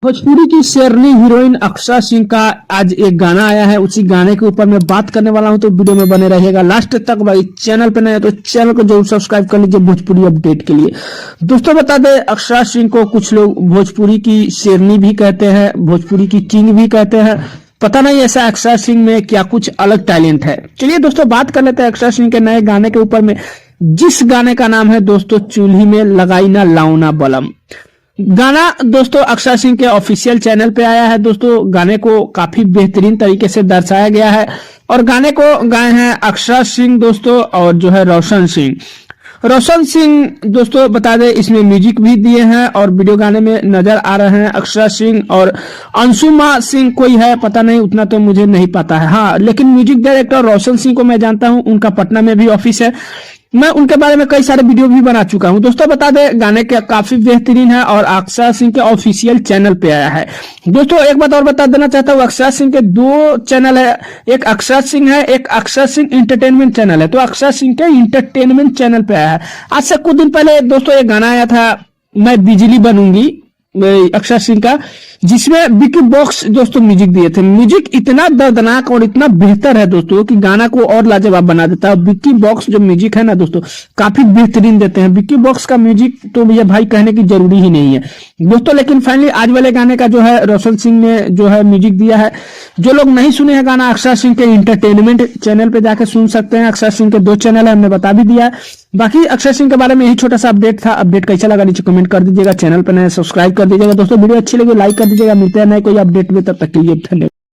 भोजपुरी की शेरनी हीरोइन अक्षरा सिंह का आज एक गाना आया है। उसी गाने के ऊपर मैं बात करने वाला हूं, तो वीडियो में बने रहिएगा लास्ट तक। भाई चैनल पे नए तो चैनल को जरूर सब्सक्राइब कर लीजिए भोजपुरी अपडेट के लिए। दोस्तों बता दें, अक्षरा सिंह को कुछ लोग भोजपुरी की शेरनी भी कहते हैं, भोजपुरी की किंग भी कहते हैं। पता नहीं ऐसा अक्षरा सिंह में क्या कुछ अलग टैलेंट है। चलिए दोस्तों बात कर लेते हैं अक्षरा सिंह के नए गाने के ऊपर में, जिस गाने का नाम है दोस्तों चूल्ही में लगाई ना लाउना बलम। गाना दोस्तों अक्षरा सिंह के ऑफिशियल चैनल पे आया है। दोस्तों गाने को काफी बेहतरीन तरीके से दर्शाया गया है और गाने को गाए हैं अक्षरा सिंह दोस्तों और जो है रोशन सिंह। रोशन सिंह दोस्तों बता दें इसमें म्यूजिक भी दिए हैं और वीडियो गाने में नजर आ रहे हैं अक्षरा सिंह और अंशुमा सिंह कोई है, पता नहीं, उतना तो मुझे नहीं पता है। हाँ, लेकिन म्यूजिक डायरेक्टर रोशन सिंह को मैं जानता हूं, उनका पटना में भी ऑफिस है। मैं उनके बारे में कई सारे वीडियो भी बना चुका हूं। दोस्तों बता दें गाने के काफी बेहतरीन है और अक्षरा सिंह के ऑफिशियल चैनल पे आया है। दोस्तों एक बात और बता देना चाहता हूँ, अक्षरा सिंह के दो चैनल है, एक अक्षरा सिंह है, एक अक्षरा सिंह इंटरटेनमेंट चैनल है। तो अक्षरा सिंह के इंटरटेनमेंट चैनल पे आया है। आज से कुछ दिन पहले दोस्तों एक गाना आया था, मैं बिजली बनूंगी, अक्षरा सिंह का, जिसमें विकी बॉक्स दोस्तों म्यूजिक दिए थे। म्यूजिक इतना दर्दनाक और इतना बेहतर है दोस्तों कि गाना को और लाजवाब बना देता है। विकी बॉक्स जो म्यूजिक है ना दोस्तों, काफी बेहतरीन देते हैं। विकी बॉक्स का म्यूजिक तो ये भाई कहने की जरूरी ही नहीं है दोस्तों। लेकिन फाइनली आज वाले गाने का जो है रोशन सिंह ने जो है म्यूजिक दिया है। जो लोग नहीं सुने हैं गाना, अक्षरा सिंह के इंटरटेनमेंट चैनल पे जाकर सुन सकते हैं। अक्षरा सिंह के दो चैनल है, हमने बता भी दिया है। बाकी अक्षरा सिंह के बारे में यही छोटा सा अपडेट था। अपडेट कैसा लगा नीचे कमेंट कर दीजिएगा, चैनल पर नए सब्सक्राइब कर दीजिएगा। दोस्तों वीडियो अच्छी लगी लाइक कर दीजिएगा। मिलते हैं नए कोई अपडेट में, तब तक के लिए धन्यवाद।